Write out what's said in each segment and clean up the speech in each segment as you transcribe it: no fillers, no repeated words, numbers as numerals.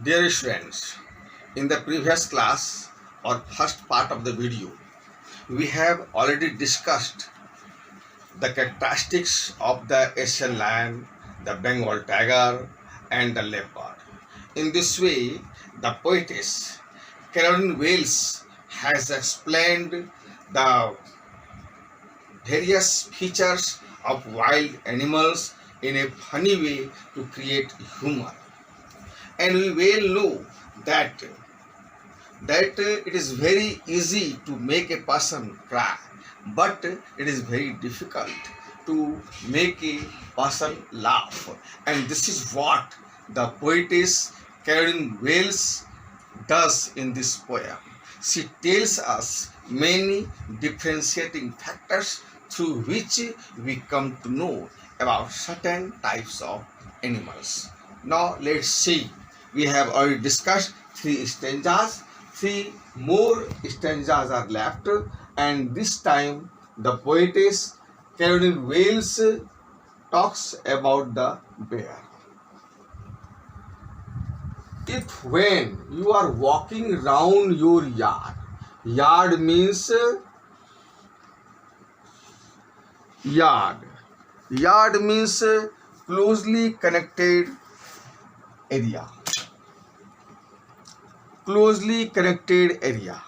Dear students, in the previous class or first part of the video, we have already discussed the characteristics of the Asian lion, the Bengal tiger, and the leopard. In this way, the poetess Caroline Wells has explained the various features of wild animals in a funny way to create humor. And we well know that it is very easy to make a person cry, but it is very difficult to make a person laugh. And this is what the poetess Caroline Wells does in this poem. She tells us many differentiating factors through which we come to know about certain types of animals. Now let's see. We have already discussed 3 stanzas. 3 more stanzas are left, and this time the poetess Caroline Wells talks about the bear. If when you are walking round your yard means yard. Yard means closely connected area. Closely connected area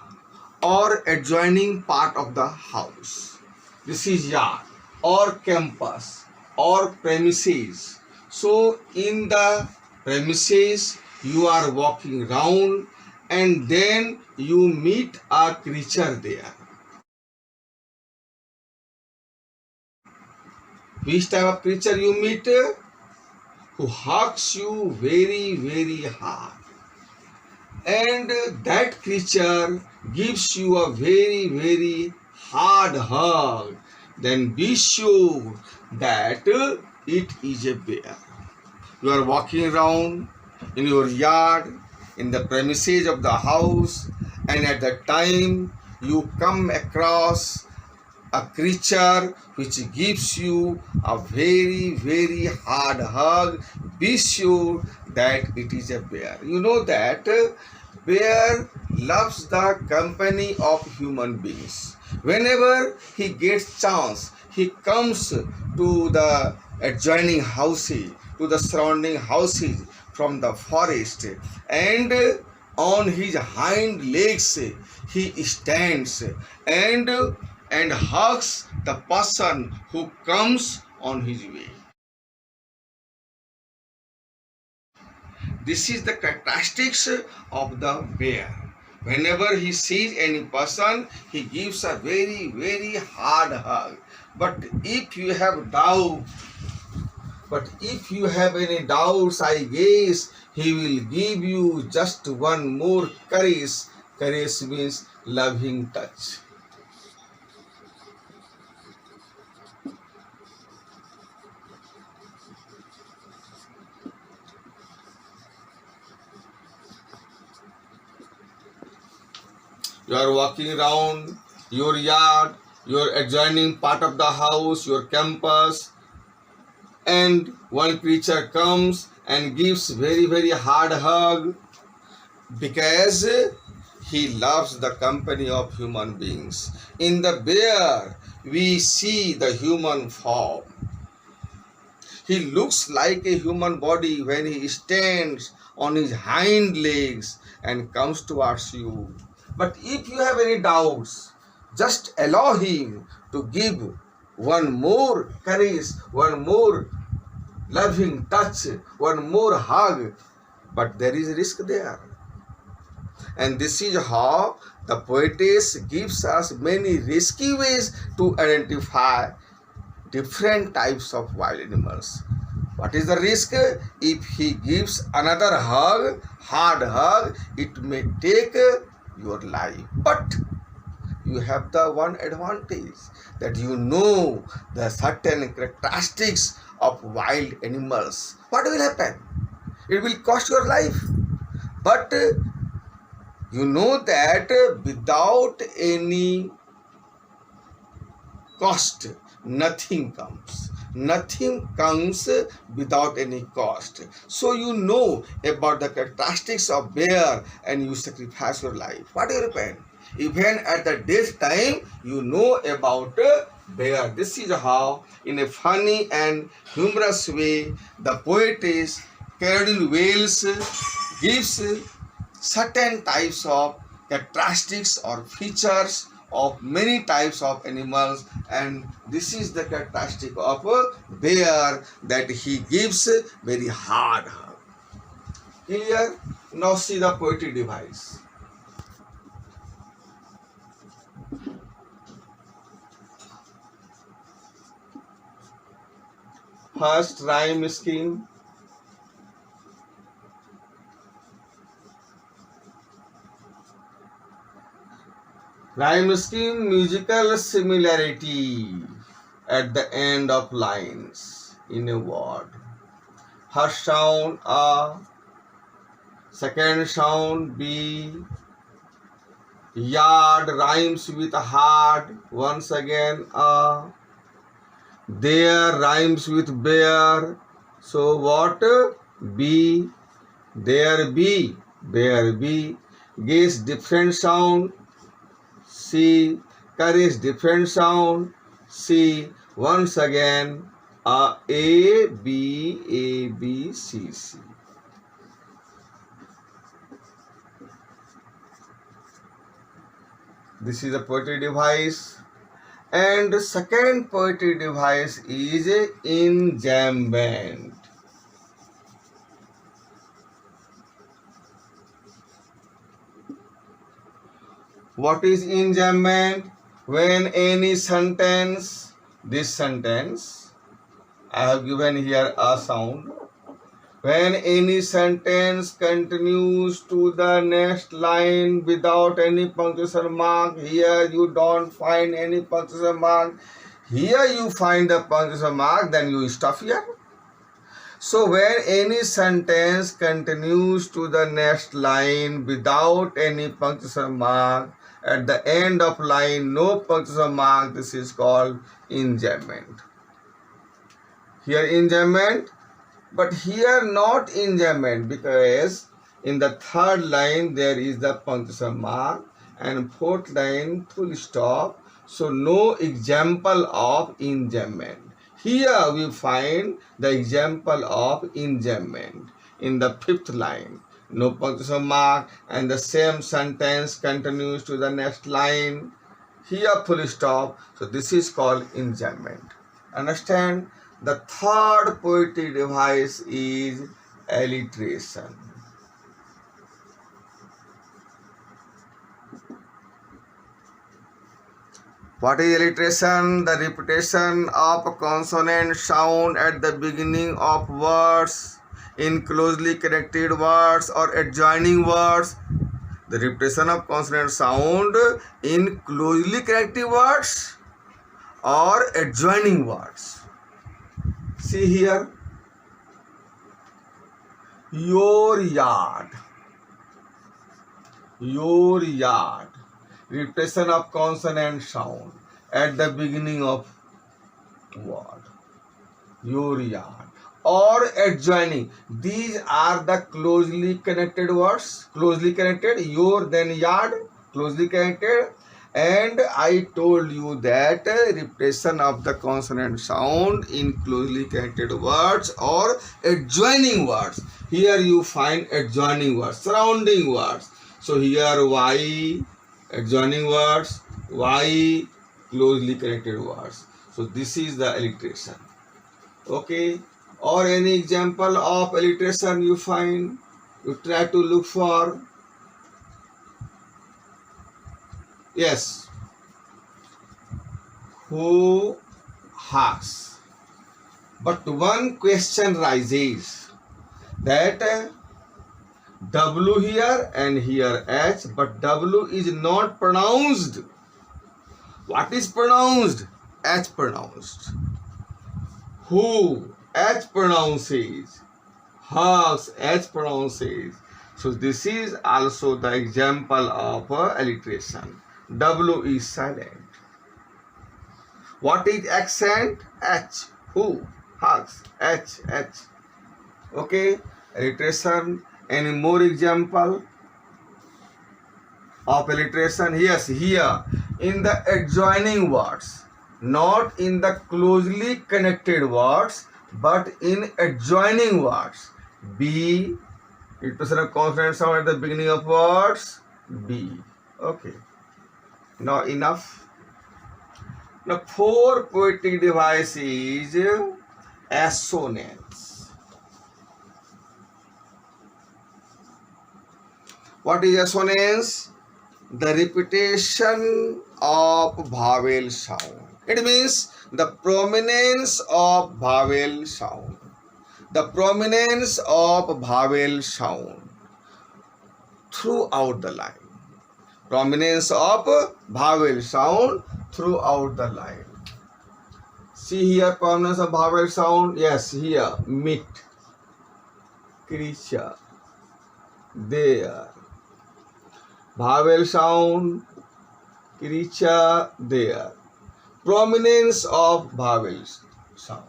or adjoining part of the house. This is yard or campus or premises. So in the premises you are walking round and then you meet a creature there. Which type of creature you meet? Who hugs you very, very hard. And that creature gives you a very, very hard hug. Then be sure that it is a bear. You are walking around in your yard, in the premises of the house, and at that time you come across a creature which gives you a very, very hard hug. Be sure that it is a bear. You know that bear loves the company of human beings. Whenever he gets chance, he comes to the adjoining houses, to the surrounding houses from the forest, and on his hind legs he stands and hugs the person who comes on his way. This is the characteristics of the bear. Whenever he sees any person, he gives a very, very hard hug. But if you have any doubts, I guess he will give you just one more caress. Caress means loving touch. You are walking around your yard, your adjoining part of the house, your campus, and one creature comes and gives very, very hard hug because he loves the company of human beings. In the bear, we see the human form. He looks like a human body when he stands on his hind legs and comes towards you. But if you have any doubts, just allow him to give one more caress, one more loving touch, one more hug. But there is risk there. And this is how the poetess gives us many risky ways to identify different types of wild animals. What is the risk? If he gives another hug, hard hug, it may take your life. But you have the one advantage that you know the certain characteristics of wild animals. What will happen? It will cost your life. But you know that without any cost, nothing comes. Nothing comes without any cost. So you know about the characteristics of bear and you sacrifice your life. What do you repent? Even at the death time, you know about bear. This is how, in a funny and humorous way, the poetess Caroline Wells gives certain types of characteristics or features of many types of animals, and this is the characteristic of a bear, that he gives very hard hug. Clear? Now see the poetry device. First rhyme scheme. Rhyme scheme, musical similarity at the end of lines in a word. First sound A, second sound B. Yard rhymes with hard, once again A. There rhymes with bear, so what? B. There B, bear B. Guess different sound, C. Courage different sound, C. Once again A, B, C, C. This is a poetry device. And the second poetry device is enjambment. What is enjambment? When any sentence, this sentence, I have given here a sound. When any sentence continues to the next line without any punctuation mark, here you don't find any punctuation mark. Here you find the punctuation mark, then you stop here. So when any sentence continues to the next line without any punctuation mark, at the end of line no punctuation mark, this is called enjambment. Here enjambment, but here not enjambment, because in the third line there is the punctuation mark and fourth line full stop, so no example of enjambment. Here we find the example of enjambment in the fifth line. No punctuation mark and the same sentence continues to the next line. Here full stop. So this is called enjambment. Understand? The third poetry device is alliteration. What is alliteration? The repetition of a consonant sound at the beginning of words in closely connected words or adjoining words. The repetition of consonant sound in closely connected words or adjoining words. See here, your yard, your yard. Repetition of consonant sound at the beginning of word, your yard, or adjoining. These are the closely connected words, closely connected, your then yard, closely connected. And I told you that repetition of the consonant sound in closely connected words or adjoining words. Here you find adjoining words, surrounding words. So here Y, adjoining words, Y, closely connected words. So this is the alliteration. Okay. Or any example of alliteration you find, you try to look for. Yes. Who has? But one question rises that W here and here H, but W is not pronounced. What is pronounced? H pronounced. Who? H pronounces. Has? H pronounces. So this is also the example of alliteration. W is silent. What is accent? H. Who? Hugs. H. H. Okay. Alliteration. Any more example of alliteration? Yes, here in the adjoining words, not in the closely connected words, but in adjoining words. B. Alliteration of consonant sound at the beginning of words. B. Okay. Now enough. Now four poetic devices assonance. What is assonance? The repetition of vowel sound. It means the prominence of vowel sound. The prominence of vowel sound throughout the line. Prominence of vowel sound throughout the line. See here, prominence of vowel sound. Yes, here, meet, creature, there. Vowel sound, creature, there. Prominence of vowels sound.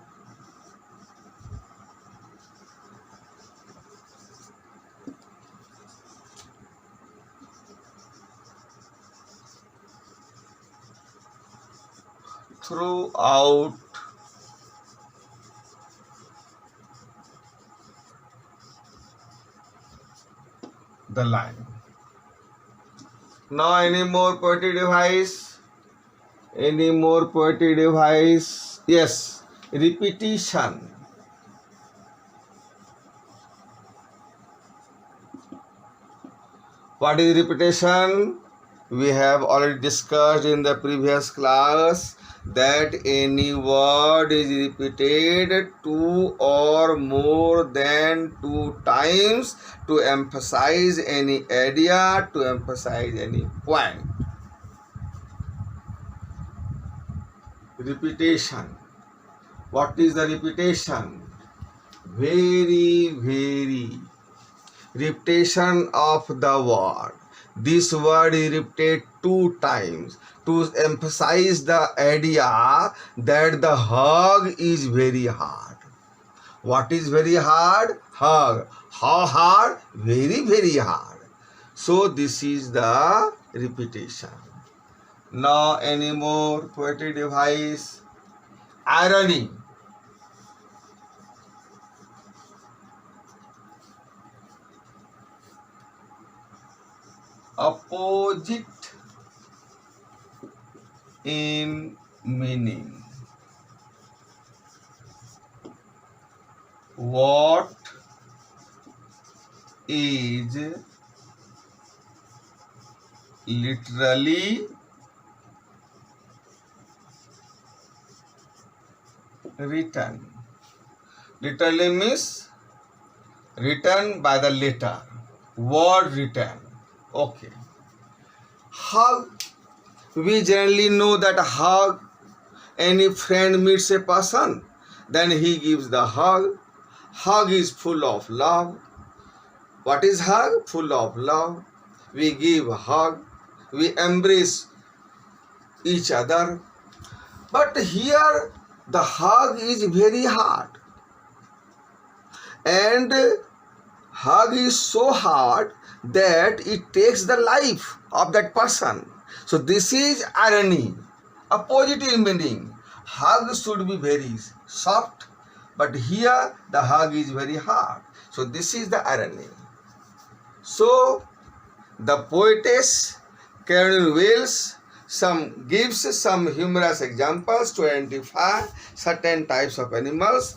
Throughout the line. Now any more poetic device? Any more poetic device? Yes, repetition. What is repetition? We have already discussed in the previous class that any word is repeated two or more than two times to emphasize any idea, to emphasize any point. Repetition. What is the repetition? Very repetition of the word. This word is repeated two times to emphasize the idea that the hug is very hard. What is very hard? Hug. How hard? Very hard. So this is the repetition. Now any more poetic device? Irony. Opposite in meaning. What is literally written? Literally means written by the letter. Word written. Okay. Hug. We generally know that hug. Any friend meets a person, then he gives the hug. Hug is full of love. What is hug? Full of love. We give a hug. We embrace each other. But here the hug is very hard. And hug is so hard that it takes the life of that person. So this is irony, a positive meaning. Hug should be very soft, but here the hug is very hard. So this is the irony. So the poetess Karen Wells gives some humorous examples to identify certain types of animals,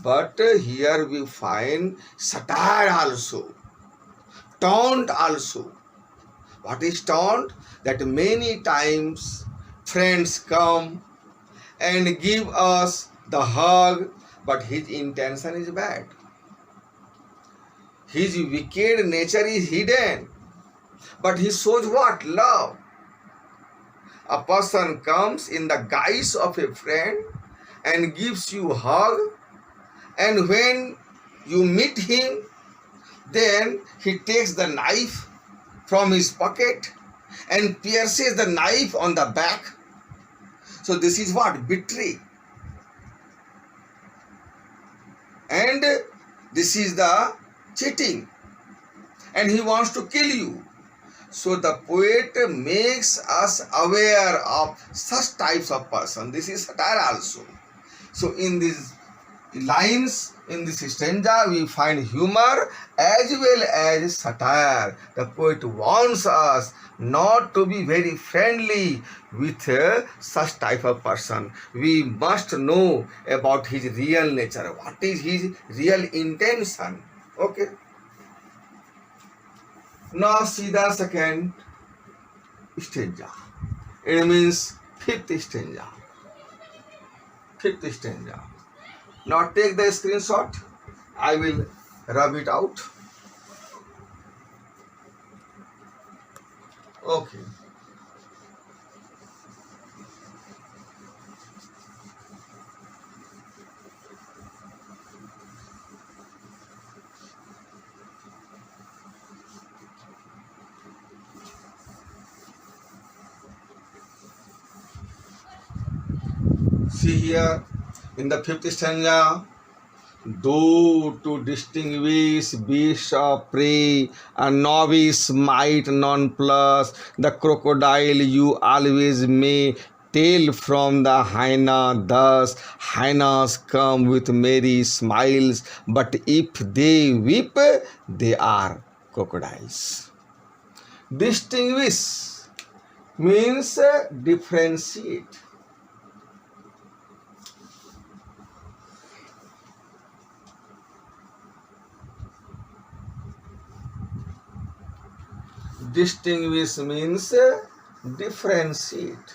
but here we find satire also. Taunt also. What is taunt? That many times friends come and give us the hug, but his intention is bad. His wicked nature is hidden, but he shows what? Love. A person comes in the guise of a friend and gives you a hug, and when you meet him, then he takes the knife from his pocket and pierces the knife on the back. So this is what? Betray. and this is the cheating, and he wants to kill you. So the poet makes us aware of such types of person. This is satire also. So in these lines, in this stanza, we find humor as well as satire. The poet warns us not to be very friendly with such type of person. We must know about his real nature. What is his real intention? Okay. Now see the second stanza. It means fifth stanza. Fifth stanza. Now take the screenshot. I will rub it out. Okay. See here in the fifth stanza, though to distinguish beasts of prey, a novice might nonplus the crocodile you always may tell from the hyena. Thus hyenas come with merry smiles, but if they weep, they are crocodiles. Distinguish means differentiate. Distinguish means differentiate.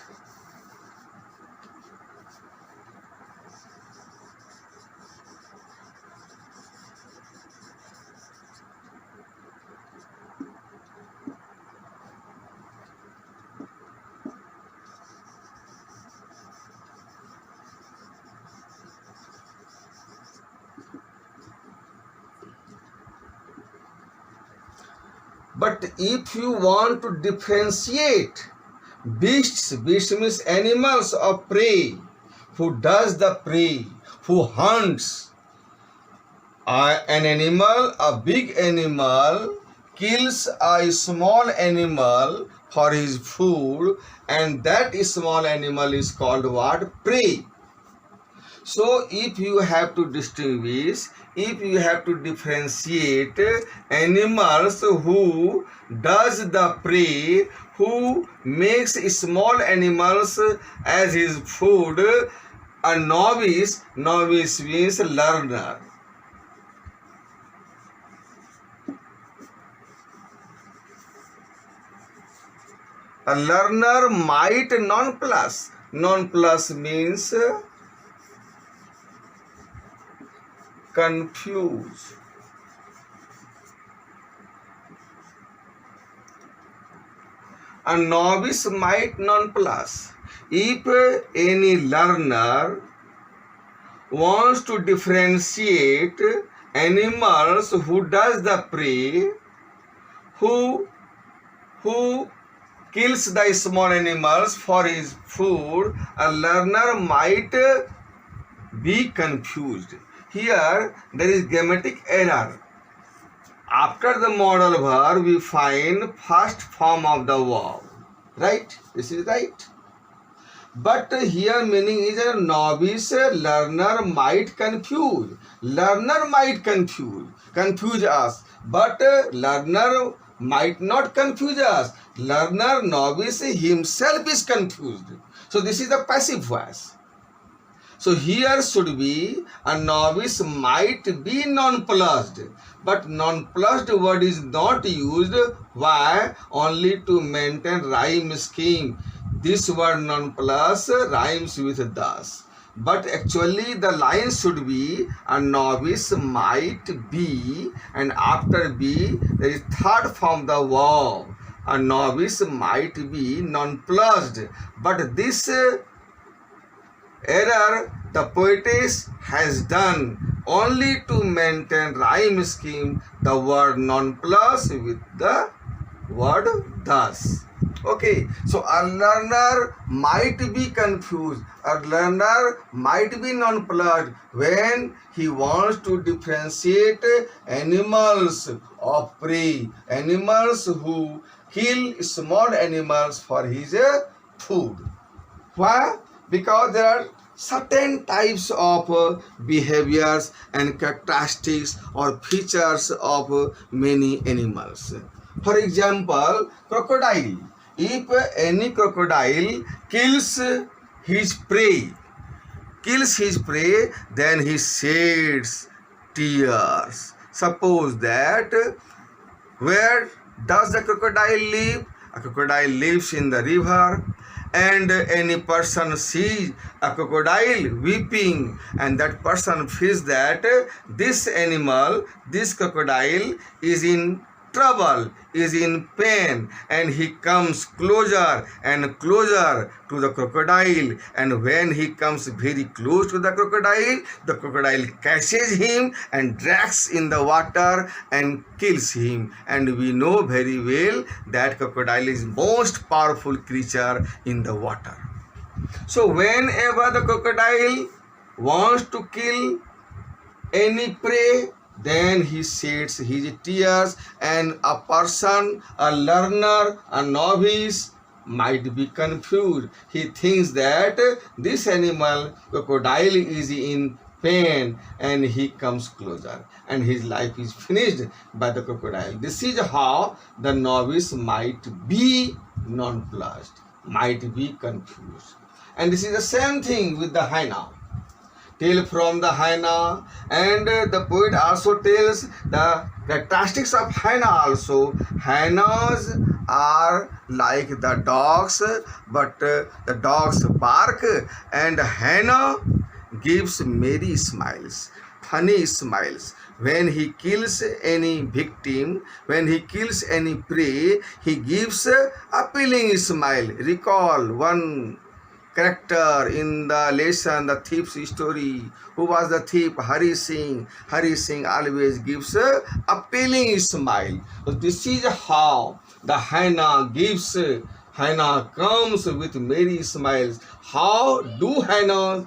But if you want to differentiate beasts means animals of prey, who does the prey, who hunts. An animal, a big animal, kills a small animal for his food, and that small animal is called what? Prey. So if you have to distinguish, if you have to differentiate animals who does the prey, who makes small animals as his food, a novice means learner. A learner might nonplus. Nonplus means confuse. A novice might nonplus. If any learner wants to differentiate animals who does the prey, who kills the small animals for his food, a learner might be confused. Here there is grammatic error. After the modal verb we find first form of the verb. Right? This is right. But here meaning is a novice learner might confuse. Learner might confuse us. But learner might not confuse us. Learner, novice himself is confused. So this is the passive voice. So here should be a novice might be nonplussed, but nonplussed word is not used. Why? Only to maintain rhyme scheme. This word nonplus rhymes with thus. But actually the line should be a novice might be, and after be there is third form the verb. A novice might be nonplussed, but this error the poetess has done only to maintain rhyme scheme, the word nonplus with the word thus. Okay, so a learner might be confused, a learner might be nonplussed when he wants to differentiate animals of prey, animals who kill small animals for his food. Why? Because there are certain types of behaviors and characteristics or features of many animals. For example, crocodile. If any crocodile his prey, kills his prey, then he sheds tears. Suppose that where does the crocodile live? A crocodile lives in the river, and any person sees a crocodile weeping, and that person feels that this animal, this crocodile, is in trouble, is in pain, and he comes closer and closer to the crocodile. And when he comes very close to the crocodile catches him and drags in the water and kills him. And we know very well that crocodile is most powerful creature in the water. So whenever the crocodile wants to kill any prey, then he sheds his tears, and a person, a learner, a novice might be confused. He thinks that this animal, crocodile, is in pain, and he comes closer, and his life is finished by the crocodile. This is how the novice might be nonplussed, might be confused. And this is the same thing with the hyena. Tale from the hyena, and the poet also tells the characteristics of hyena also. Hyenas are like the dogs, but the dogs bark, and hyena gives merry smiles, funny smiles. When he kills any victim, when he kills any prey, he gives appealing smile. Recall one character in the lesson, the thief's story. Who was the thief? Hari Singh. Hari Singh always gives a appealing smile. So this is how the hyena gives. Hyena comes with merry smiles. How do hyenas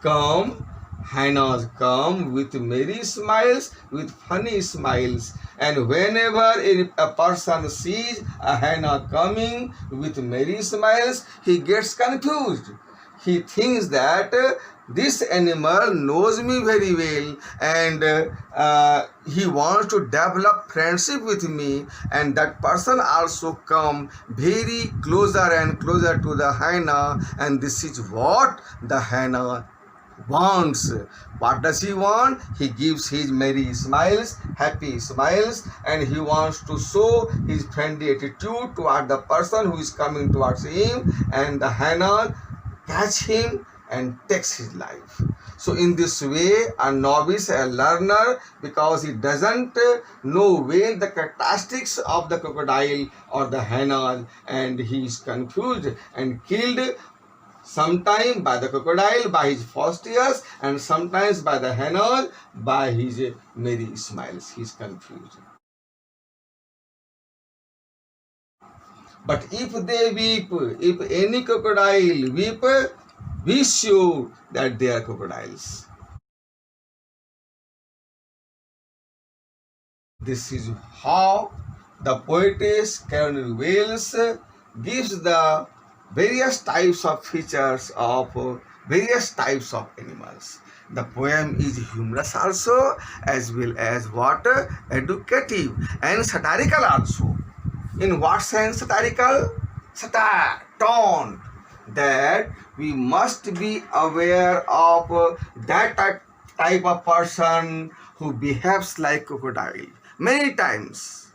come? Hyenas come with merry smiles, with funny smiles. And whenever a person sees a hyena coming with merry smiles, he gets confused. He thinks that this animal knows me very well, and he wants to develop friendship with me, and that person also come very closer and closer to the hyena, and this is what the hyena wants. What does he want? He gives his merry smiles, happy smiles, and he wants to show his friendly attitude toward the person who is coming towards him, and the hyena catch him and takes his life. So in this way, a novice, a learner, because he doesn't know well the characteristics of the crocodile or the hyena, and he is confused and killed, sometimes by the crocodile by his false tears, and sometimes by the hyena by his merry smiles. He is confused. But if they weep, if any crocodile weep, be sure that they are crocodiles. This is how the poetess Caroline Wells gives the various types of features of various types of animals. The poem is humorous also, as well as what? Educative and satirical also. In what sense satirical? Satire, taunt, that we must be aware of that type of person who behaves like crocodile. Many times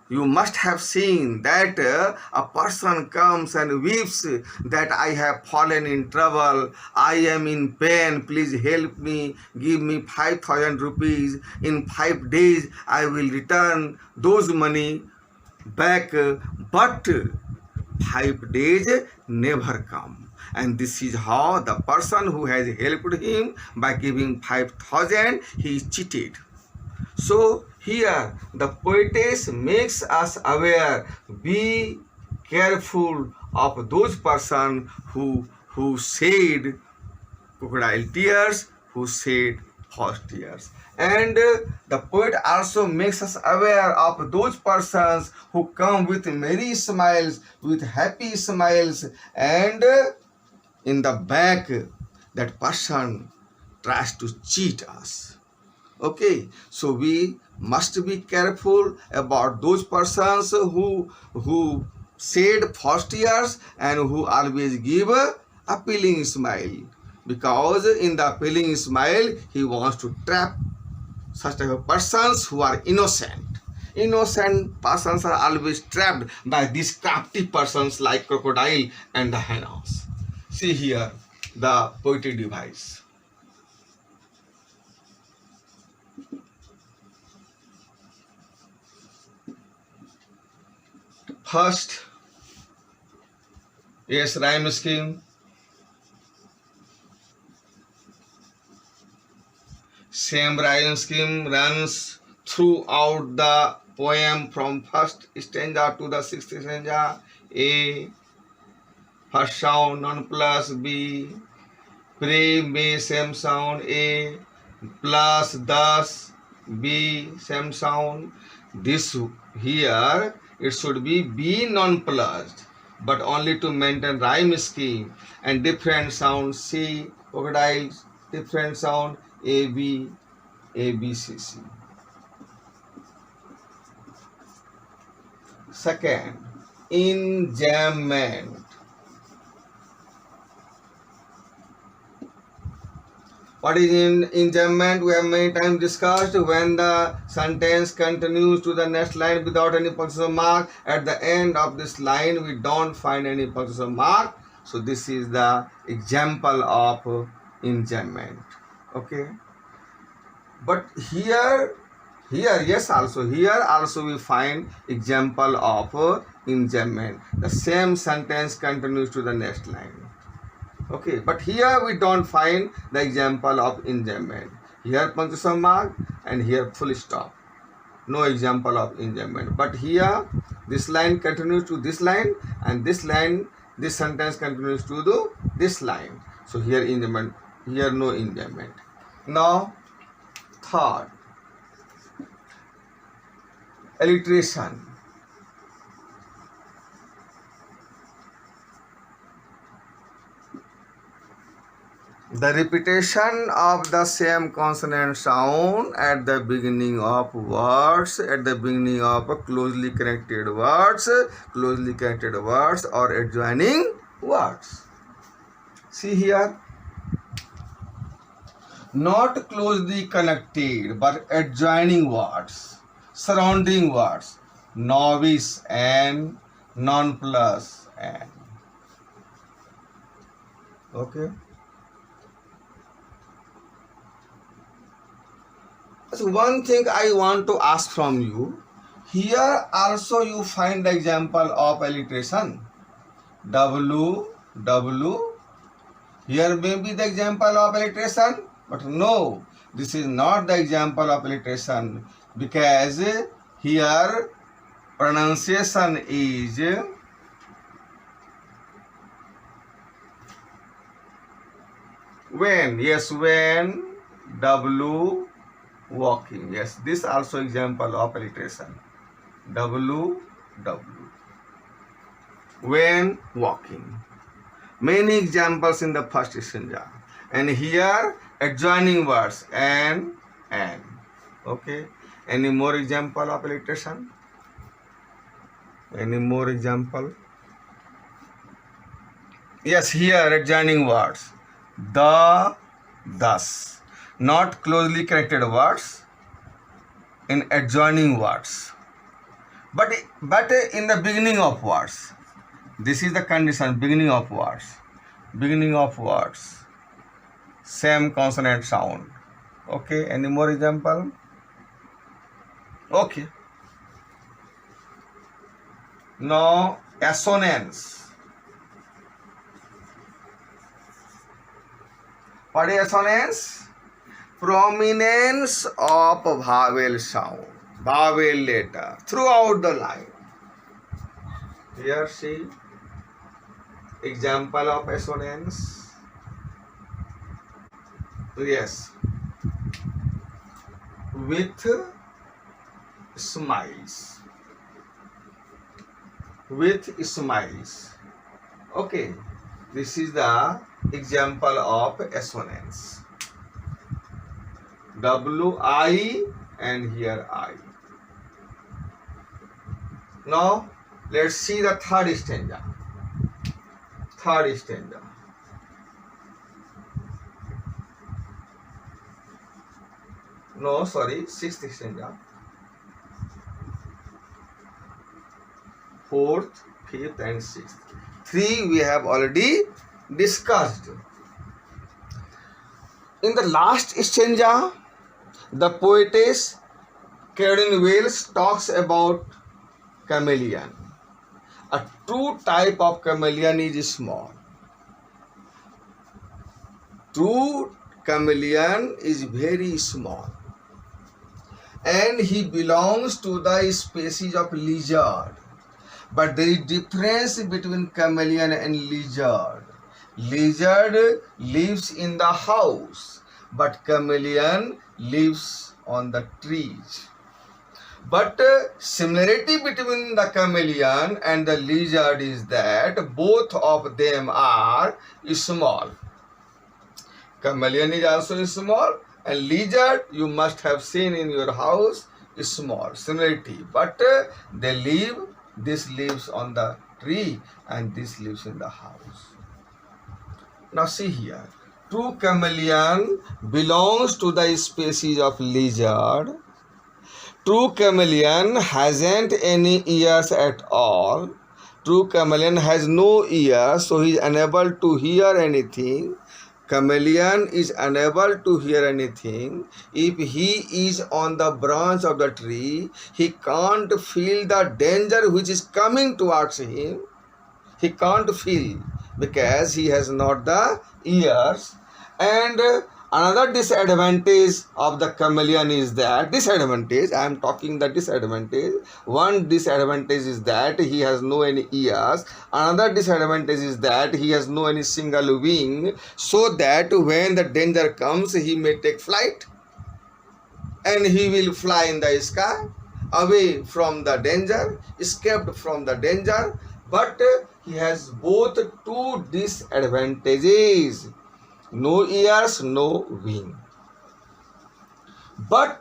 you must have seen that a person comes and weeps that I have fallen in trouble, I am in pain, please help me, give me 5,000 rupees. In 5 days I will return those money back, but 5 days never come. And this is how the person who has helped him by giving 5,000, he is cheated. So here the poetess makes us aware, be careful of those person who shed crocodile tears, who shed horse tears. And the poet also makes us aware of those persons who come with merry smiles, with happy smiles, and in the back, that person tries to cheat us. Okay, so we must be careful about those persons who shed false tears and who always give a appealing smile, because in the appealing smile he wants to trap such type of persons who are innocent. Innocent persons are always trapped by these crafty persons like crocodile and the hyenas. See here the poetry device. First, yes, rhyme scheme. Same rhyme scheme runs throughout the poem from first stanza to the sixth stanza. A, first sound, non plus B, pre, may, same sound. A plus, thus, B, same sound. This here, it should be B non-plussed, but only to maintain rhyme scheme, and different sound. C, crocodiles, different sound. A, B, A, B, C, C. Second, enjambment. What is enjambment? We have many times discussed. When the sentence continues to the next line without any punctuation mark, at the end of this line we don't find any punctuation mark. So this is the example of enjambment. Okay. But here yes, also here also we find example of enjambment. The same sentence continues to the next line. Okay, but here we don't find the example of enjambment. Here punctuation mark and here full stop. No example of enjambment. But here this line continues to this line, and this line, this sentence continues to this line. So here enjambment, here no enjambment. Now third, alliteration. The repetition of the same consonant sound at the beginning of words, at the beginning of closely connected words or adjoining words. See here, not closely connected but adjoining words, surrounding words, novice and non plus and. Okay. So one thing I want to ask from you, here also you find the example of alliteration. W, W. Here may be the example of alliteration, but no, this is not the example of alliteration, because here pronunciation is when. Yes, when, W, walking. Yes, this also example of alliteration. W, W. When walking. Many examples in the first stanza. And here adjoining words and. Okay. Any more example of alliteration? Any more example? Yes, here adjoining words. The, thus. Not closely connected words in adjoining words, but in the beginning of words. This is the condition, beginning of words, same consonant sound. Okay, any more example? Okay. Now assonance. What is assonance? prominence of vowel sound, vowel letter throughout the line. Here see example of assonance. Yes, with smiles. With smiles. Okay, this is the example of assonance. W-I and here I. Now let's see the third stanza. Third stanza. No, sorry, sixth stanza. Fourth, fifth and sixth. Three we have already discussed. In the last stanza, the poetess Karen Wells talks about chameleon. A true type of chameleon is small. True chameleon is very small, and he belongs to the species of lizard. But there is difference between chameleon and lizard. Lizard lives in the house, but chameleon lives on the trees. But similarity between the chameleon and the lizard is that both of them are small. Chameleon is also small, and lizard you must have seen in your house is small. Similarity, but they live. This lives on the tree and this lives in the house. Now see here, true chameleon belongs to the species of lizard. True chameleon hasn't any ears at all. True chameleon has no ears, so he is unable to hear anything. Chameleon is unable to hear anything. If he is on the branch of the tree, he can't feel the danger which is coming towards him. He can't feel because he has not the ears. And another disadvantage of the chameleon is that, I am talking the disadvantage. One disadvantage is that he has no any ears. Another disadvantage is that he has no any single wing, so that when the danger comes, he may take flight and he will fly in the sky away from the danger, escaped from the danger. But he has both two disadvantages. No ears, no wing. But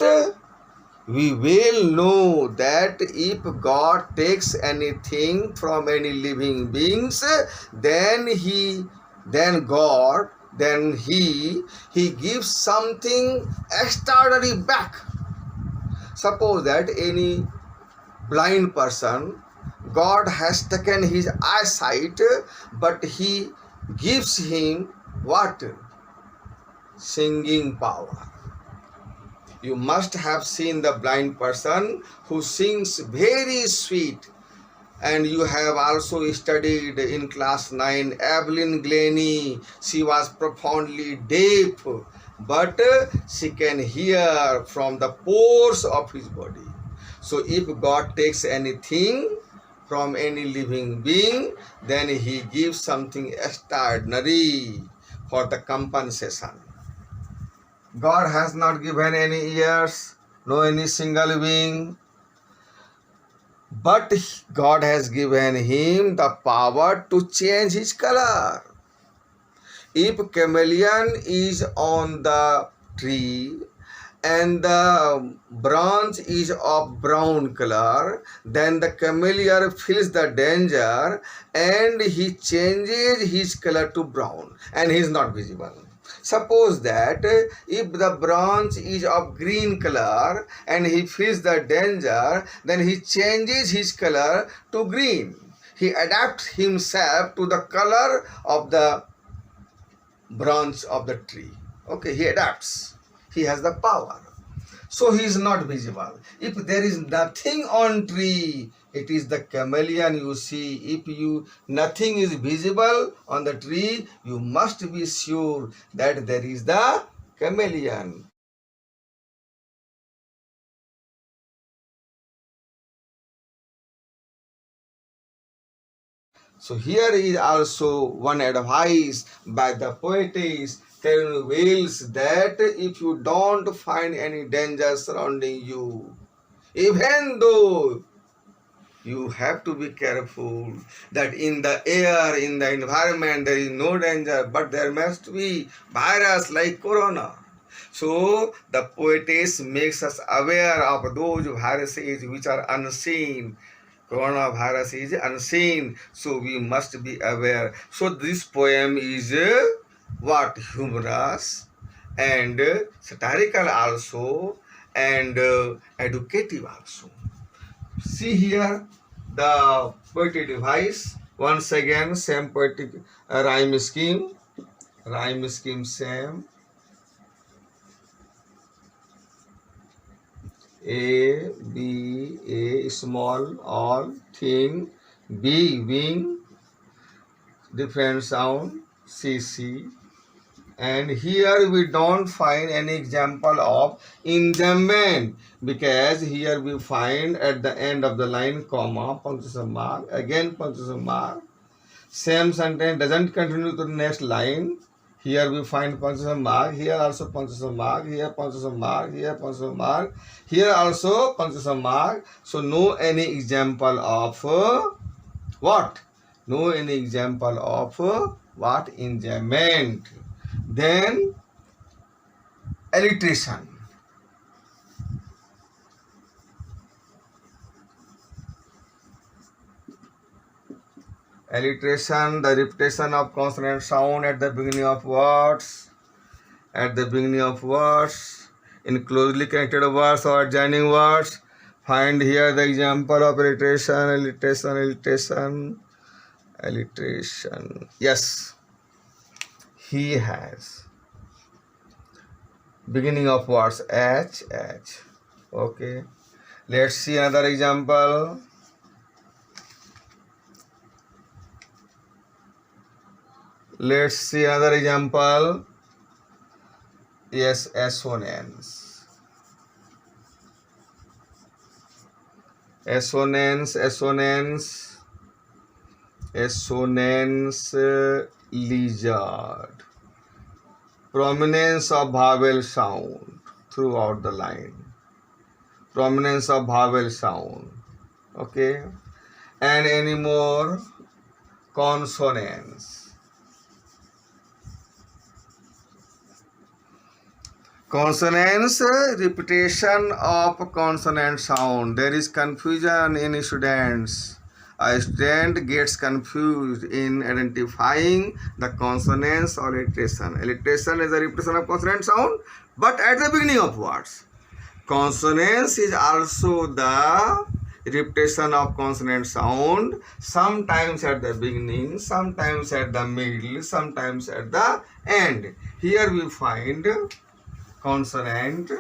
we will know that if God takes anything from any living beings, then he gives something extraordinary back. Suppose that any blind person, God has taken his eyesight, but he gives him what? Singing power. You must have seen the blind person who sings very sweet, and you have also studied in class 9 Evelyn Glennie. She was profoundly deaf, but she can hear from the pores of his body. So if God takes anything from any living being, then he gives something extraordinary for the compensation. God has not given any ears, no any single wing, but God has given him the power to change his color. If chameleon is on the tree and the branch is of brown color, then the chameleon feels the danger and he changes his color to brown and he is not visible. Suppose that if the branch is of green color and he feels the danger, then he changes his color to green. He adapts himself to the color of the branch of the tree. Okay, he adapts. He has the power. So he is not visible. If there is nothing on tree, it is the chameleon you see. If nothing is visible on the tree, you must be sure that there is the chameleon. So here is also one advice by the poetess telling whales that if you don't find any danger surrounding you, even though you have to be careful that in the air, in the environment, there is no danger, but there must be virus like corona. So the poetess makes us aware of those viruses which are unseen. Coronavirus is unseen, so we must be aware. So this poem is what? Humorous and satirical also, and educative also. See here the poetic device. Once again, same poetic rhyme scheme. Rhyme scheme same. A, B, A, small, all, thing, B, wing, different sound, C, C. And here we don't find any example of enjambment, because here we find at the end of the line comma, punctuation mark, again punctuation mark. Same sentence doesn't continue to the next line. Here we find punctuation mark, here also punctuation mark, here punctuation mark, here punctuation mark, here also punctuation mark. So no any example of what? No any example of what? Enjambment. Then alliteration. Alliteration, the repetition of consonant sound at the beginning of words. At the beginning of words, in closely connected words or adjoining words. Find here the example of alliteration, alliteration, alliteration, alliteration. Yes, he has. Beginning of words, H, H. Okay. Let's see another example. Let's see another example. Yes, assonance. Assonance, assonance, assonance, lizard. Prominence of vowel sound throughout the line. Prominence of vowel sound. Okay. And any more? Consonants. Consonants, repetition of consonant sound. There is confusion in students. A student gets confused in identifying the consonants or alliteration. Alliteration is a repetition of consonant sound, but at the beginning of words. Consonants is also the repetition of consonant sound, sometimes at the beginning, sometimes at the middle, sometimes at the end. Here we find consonant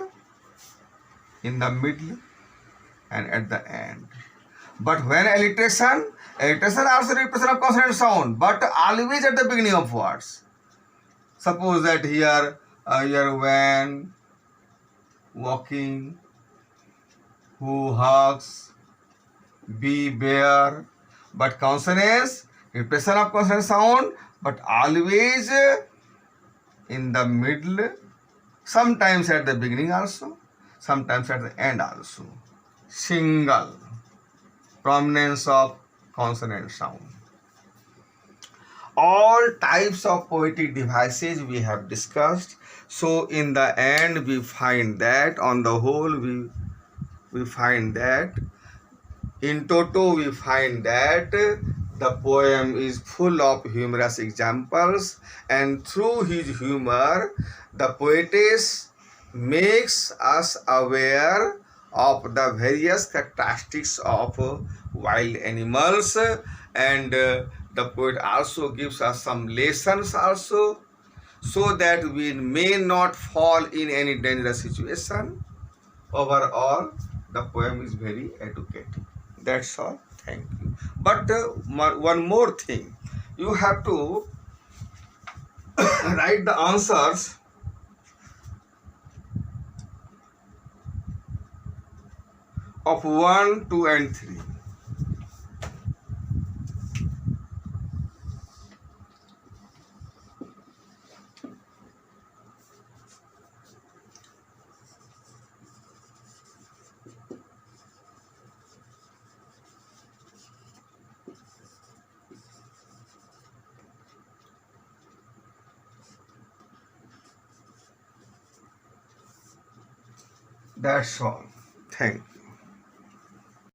in the middle and at the end. But when alliteration, alliteration also repetition of consonant sound, but always at the beginning of words. Suppose that here, when, walking, who hugs, be bear. But consonants, repetition of consonant sound, but always in the middle, sometimes at the beginning also, sometimes at the end also. Single. Prominence of consonant sound. All types of poetic devices we have discussed. So in the end we find that on the whole we find that in toto we find that the poem is full of humorous examples, and through his humor the poetess makes us aware of the various characteristics of wild animals, and the poet also gives us some lessons also, so that we may not fall in any dangerous situation. Overall, the poem is very educative. That's all. Thank you. But one more thing, you have to write the answers of 1, 2 and 3. That's all. Thank you.